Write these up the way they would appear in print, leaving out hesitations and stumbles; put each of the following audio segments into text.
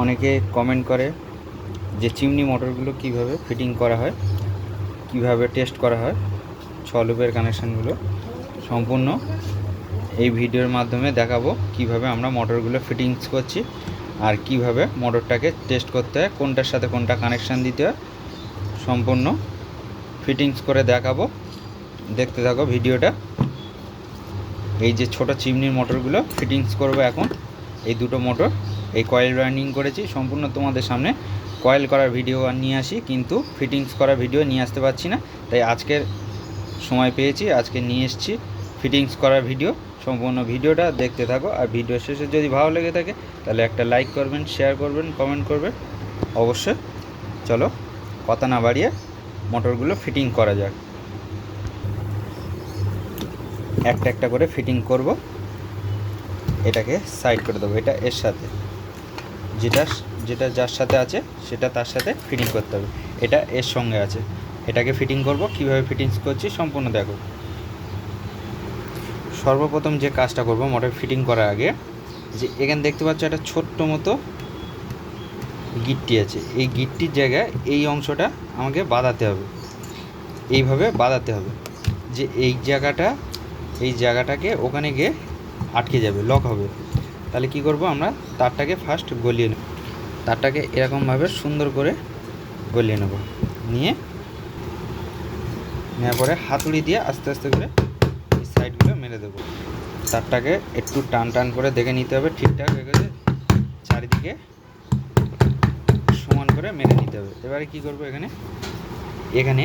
অনেকে কমেন্ট করে যে চিমনি মোটরগুলো কিভাবে ফিটিং করা হয়, কিভাবে টেস্ট করা হয় 6 লুপের কানেকশানগুলো সম্পূর্ণ এই ভিডিওর মাধ্যমে দেখাবো কিভাবে আমরা মোটরগুলো ফিটিংস করছি আর কিভাবে মোটরটাকে টেস্ট করতে হয়, কোনটার সাথে কোনটা কানেকশান দিতে হয় সম্পূর্ণ ফিটিংস করে দেখাবো। দেখতে থাকো ভিডিওটা। এই যে ছোট চিমনির মোটরগুলো ফিটিংস করবো এখন। এই দুটো মোটর এই কয়েল ওয়াইন্ডিং করেছি সম্পূর্ণ তোমাদের সামনে। কয়েল করার ভিডিও নিয়ে আসি কিন্তু ফিটিংস করার ভিডিও নিয়ে আসতে পারছি না, তাই আজকের সময় পেয়েছি আজকে নিয়ে এসেছি ফিটিংস করার ভিডিও। সম্পূর্ণ ভিডিওটা দেখতে থাকো আর ভিডিও শেষে যদি ভালো লেগে থাকে তাহলে একটা লাইক করবেন, শেয়ার করবেন, কমেন্ট করবেন অবশ্যই। চলো কথা না বাড়িয়ে মোটরগুলো ফিটিং করা যাক। একটা একটা করে ফিটিং করব। এটাকে সাইড করে দেবো, এটা এর সাথে যেটা যার সাথে আছে সেটা তার সাথে ফিটিং করতে হবে। এটা এর সঙ্গে আছে, এটাকে ফিটিং করব। কিভাবে ফিটিংস করছি সম্পূর্ণ দেখো। সর্বপ্রথম যে কাজটা করব মোটর ফিটিং করার আগে, যে এখানে দেখতে পাচ্ছ একটা ছোট্ট মতো গিট্টি আছে, এই গিট্টির জায়গায় এই অংশটা আমাকে বাঁধাতে হবে, এইভাবে বাঁধাতে হবে যে এই জায়গাটাকে ওখানে গিয়ে আটকে যাবে, লক হবে। তাহলে কি করব আমরা তারটাকে ফার্স্ট গলিয়ে নেব, তারটাকে এরকমভাবে সুন্দর করে গলিয়ে নেব। নেওয়ার পরে হাতুড়ি দিয়ে আস্তে আস্তে করে এই সাইডগুলো মেরে দেবো। তারটাকে একটু টান টান করে দেখে নিতে হবে ঠিকঠাক হয়ে গেছে, চারিদিকে সমান করে মেরে নিতে হবে। এবারে কি করব, এখানে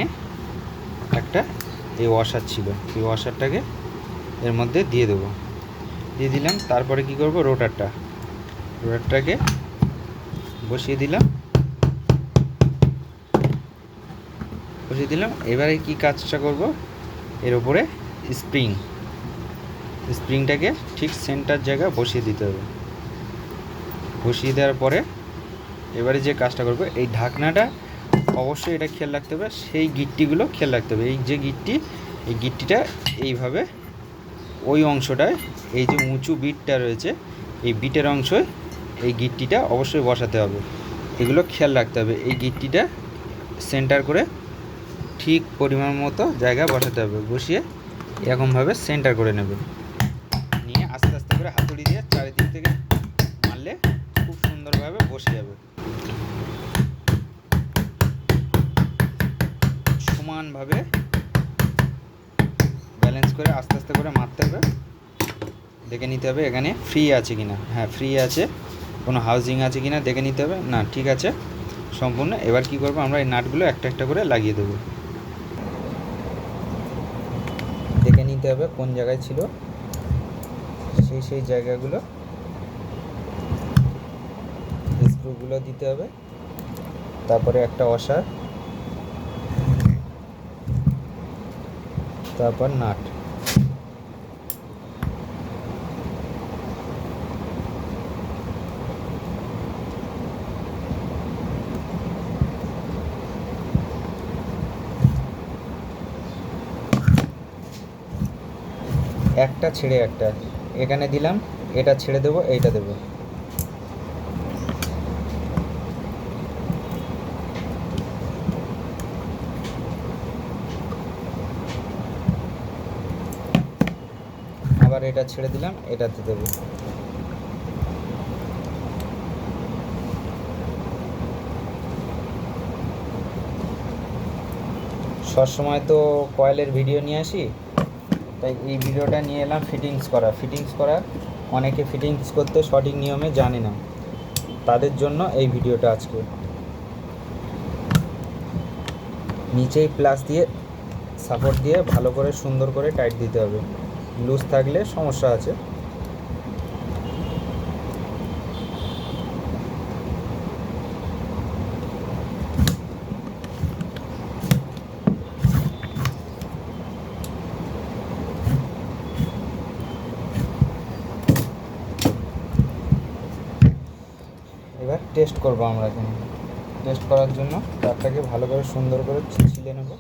একটা এই ওয়াশার ছিল, এই ওয়াশারটাকে এর মধ্যে দিয়ে দেবো, দিয়ে দিলাম। তারপরে কি করব, রোটারটাকে বসিয়ে দিলাম। এবারে কি কাজটা করব, এর উপরে স্প্রিংটাকে ঠিক সেন্টার জায়গায় বসিয়ে দিতে হবে। বসিয়ে দেওয়ার পরে এবারে যে কাজটা করব, এই ঢাকনাটা অবশ্যই এটা খেয়াল রাখতে হবে, সেই গিট্টিগুলো খেয়াল রাখতে হবে। এই যে এই গিট্টিটা এইভাবে ওই অংশটায়, এই যে উঁচু বিটটা রয়েছে এই বিটের অংশই এই গিট্টিটা অবশ্যই বসাতে হবে। এগুলো খেয়াল রাখতে হবে। এই গিট্টিটা সেন্টার করে ঠিক পরিমাণ মতো জায়গায় বসাতে হবে, বসিয়ে এরকমভাবে সেন্টার করে নেবে। নিয়ে আস্তে আস্তে করে হাতুড়ি দিয়ে চারিদিক থেকে মারলে খুব সুন্দরভাবে বসে যাবে। সমানভাবে ব্যালেন্স করে আস্তে আস্তে করে মারতে হবে। দেখে নিতে হবে এখানে ফ্রি আছে কিনা, হ্যাঁ ফ্রি আছে, কোনো হাউজিং আছে কিনা দেখে নিতে হবে, না ঠিক আছে সম্পূর্ণ। এবার কি করব, আমরা এই নাটগুলো একটা একটা করে লাগিয়ে দেবো। দেখে নিতে হবে কোন জায়গায় ছিল, সেই জায়গাগুলো স্ক্রুগুলো দিতে হবে। তারপরে একটা ওয়াশার, তারপর নাট। একটা ছেড়ে একটা এখানে দিলাম, এটা ছেড়ে দেবো, এইটা দেবো। আবার এটা ছেড়ে দিলাম, এটাতে দেবো। সবসময় তো কয়েলের ভিডিও নিয়ে আসি, তাই এই ভিডিওটা নিয়ে এলাম ফিটিংস করা। অনেকে ফিটিংস করতে সঠিক নিয়মে জানে না, তাদের জন্য এই ভিডিওটা আজকে। নিচেই প্লাস দিয়ে সাপোর্ট দিয়ে ভালো করে সুন্দর করে টাইট দিতে হবে, লুজ থাকলে সমস্যা আছে। এবার টেস্ট করব আমরা এখানে। টেস্ট করার জন্য তারটাকে ভালো করে সুন্দর করে ছিলে নেব।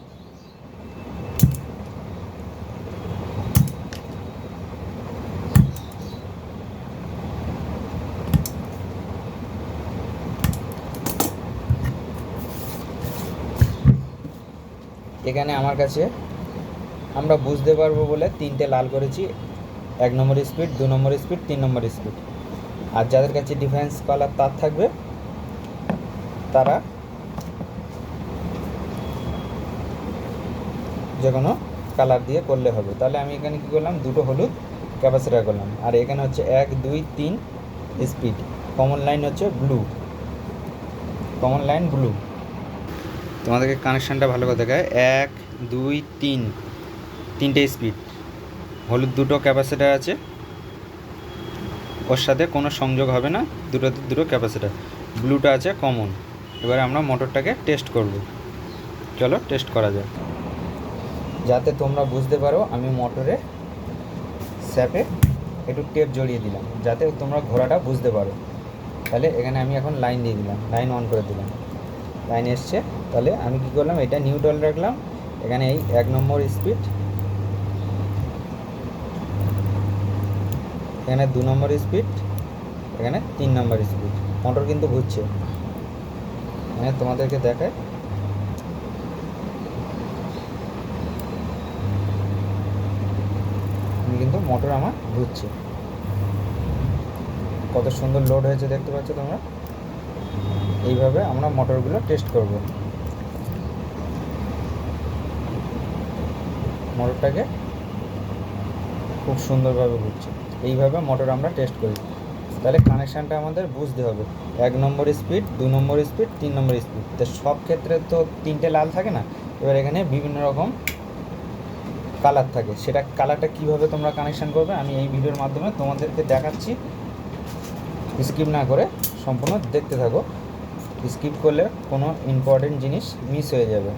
এখানে আমার কাছে আমরা বুঝতে পারবো বলে 3টে লাল করেছি, 1 নম্বর স্পিড, 2 নম্বর স্পিড, 3 নম্বর স্পিড। আর যাদের কাছে ডিফারেন্স কালার তার থাকবে তারা যে কোনো কালার দিয়ে করলে হবে। তাহলে আমি এখানে কী করলাম, 2টো হলুদ ক্যাপাসিটার করলাম। আর এখানে হচ্ছে 1 2 3 স্পিড, কমন লাইন হচ্ছে ব্লু, কমন লাইন ব্লু। তোমাদেরকে কানেকশানটা ভালো করে দেখায়, 1 2 3, 3টে স্পিড, হলুদ 2টো ক্যাপাসিটার আছে, ওর সাথে কোনো সংযোগ হবে না, দুটোতে 2টো ক্যাপাসিটার, ব্লুটা আছে কমন। এবারে আমরা মোটরটাকে টেস্ট করব, চলো টেস্ট করা যাক। যাতে তোমরা বুঝতে পারো আমি মোটরে স্যাপে একটু টেপ জড়িয়ে দিলাম যাতে তোমরা ঘোড়াটা বুঝতে পারো। তাহলে এখানে আমি এখন লাইন দিয়ে দিলাম, লাইন অন করে দিলাম, লাইন এসছে। তাহলে আমি কী করলাম, এটা নিউট্রাল রাখলাম, এখানে এই 1 নম্বর স্পিড, এখানে 2 নম্বর স্পিড, এখানে 3 নম্বর স্পিড। মোটর কিন্তু ঘুরছে, এখানে তোমাদেরকে দেখায়, কিন্তু মোটর আমার ঘুরছে। কত সুন্দর লোড হয়েছে দেখতে পাচ্ছ তোমরা। এইভাবে আমরা মোটরগুলো টেস্ট করব। মোটরটাকে খুব সুন্দরভাবে ঘুরছে, এইভাবে মোটর আমরা টেস্ট করি। তাহলে কানেকশানটা আমাদের বুঝতে হবে, 1 নম্বর স্পিড, 2 নম্বর স্পিড, 3 নম্বর স্পিড। তো সব ক্ষেত্রে তো 3টে লাল থাকে না, এবার এখানে বিভিন্ন রকম কালার থাকে, সেটা কালারটা কীভাবে তোমরা কানেকশান করবে আমি এই ভিডিওর মাধ্যমে তোমাদেরকে দেখাচ্ছি। স্কিপ না করে সম্পূর্ণ দেখতে থাকো, স্কিপ করলে কোনো ইম্পর্টেন্ট জিনিস মিস হয়ে যাবে,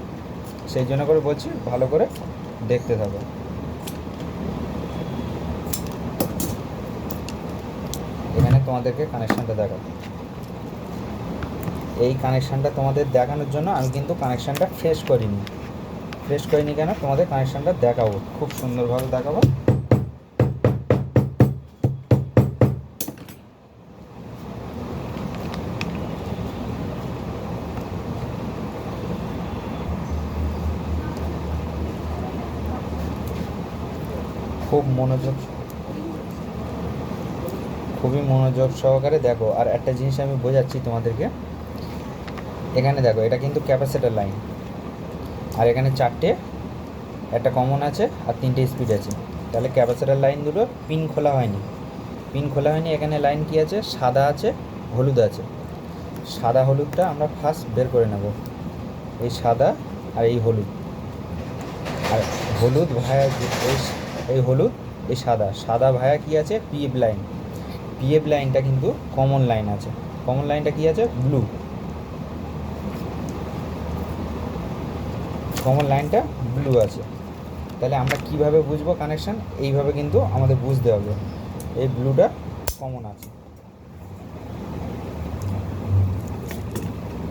সেই জন্য করে বলছি ভালো করে দেখতে থাকো। এখানে তোমাদেরকে কানেকশানটা দেখাবো, এই কানেকশানটা তোমাদের দেখানোর জন্য আমি কিন্তু কানেকশানটা ফ্রেশ করিনি কেন, তোমাদের কানেকশানটা দেখাবো, খুব সুন্দরভাবে দেখাবো। খুবই মনোযোগ সহকারে দেখো। আর একটা জিনিস আমি বোঝাচ্ছি তোমাদেরকে, এখানে দেখো এটা কিন্তু ক্যাপাসিটার লাইন, আর এখানে 4টে, একটা কমন আছে আর 3টে স্পিড আছে। তাহলে ক্যাপাসিটার লাইন দুটো পিন খোলা হয়নি, এখানে লাইন কি আছে, সাদা আছে, হলুদ আছে। সাদা হলুদটা আমরা ফার্স্ট বের করে নেব, এই সাদা আর এই হলুদ, আর হলুদ ভায়া এই হলুদ, এই সাদা ভায়া কি আছে, পিএফ লাইনটা কিন্তু কমন লাইন আছে, কমন লাইনটা কি আছে, ব্লু, কমন লাইনটা ব্লু আছে। তাহলে আমরা কিভাবে বুঝবো কানেকশান, এইভাবে কিন্তু আমাদের বুঝতে হবে, এই ব্লুটা কমন আছে,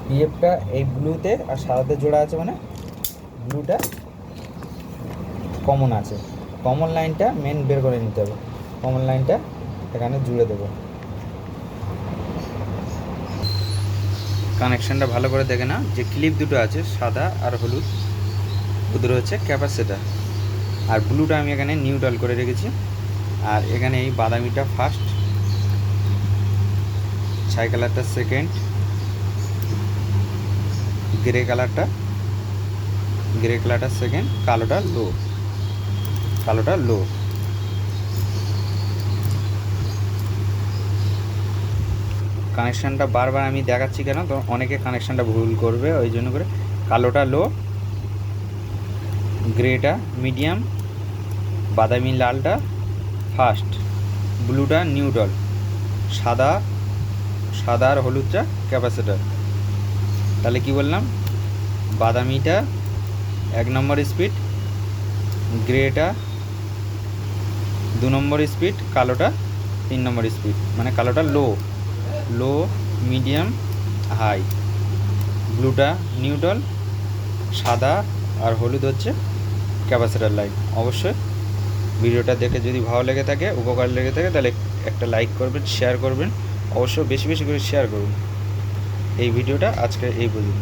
পিএফটা এই ব্লুতে আর সাদাতে জোড়া আছে, মানে ব্লুটা কমন আছে। কমন লাইনটা মেন বের করে নিতে হবে, কমন লাইনটা এখানে জুড়ে দেবো। কানেকশানটা ভালো করে দেখে না, যে ক্লিপ দুটো আছে সাদা আর হলুদ, ওদের হচ্ছে ক্যাপাসিটার, আর ব্লুটা আমি এখানে নিউট্রাল করে রেখেছি। আর এখানে এই বাদামিটা ফার্স্ট, ছাই কালারটা সেকেন্ড, গ্রে কালারটা সেকেন্ড, কালোটা লো। কানেকশানটা বারবার আমি দেখাচ্ছি কেন, তো অনেকে কানেকশানটা ভুল করবে, ওই জন্য করে কালোটা লো, গ্রেটা মিডিয়াম, বাদামি লালটা ফার্স্ট, ব্লুটা নিউট্রাল, সাদা আর হলুদটা ক্যাপাসিটার। তাহলে কি বললাম, বাদামিটা 1 নম্বর স্পিড, গ্রেটা 2 নম্বর স্পিড, কালোটা 3 নম্বর স্পিড, মানে কালোটা লো, মিডিয়াম, হাই, ব্লুটা নিউট্রাল, সাদা আর হলুদ হচ্ছে ক্যাপাসিটার লাইন। অবশ্যই ভিডিওটা দেখে যদি ভালো লেগে থাকে, উপকার লেগে থাকে, তাহলে একটা লাইক করবেন, শেয়ার করবেন, অবশ্যই বেশি বেশি করে শেয়ার করুন। এই ভিডিওটা আজকে এই পর্যন্ত।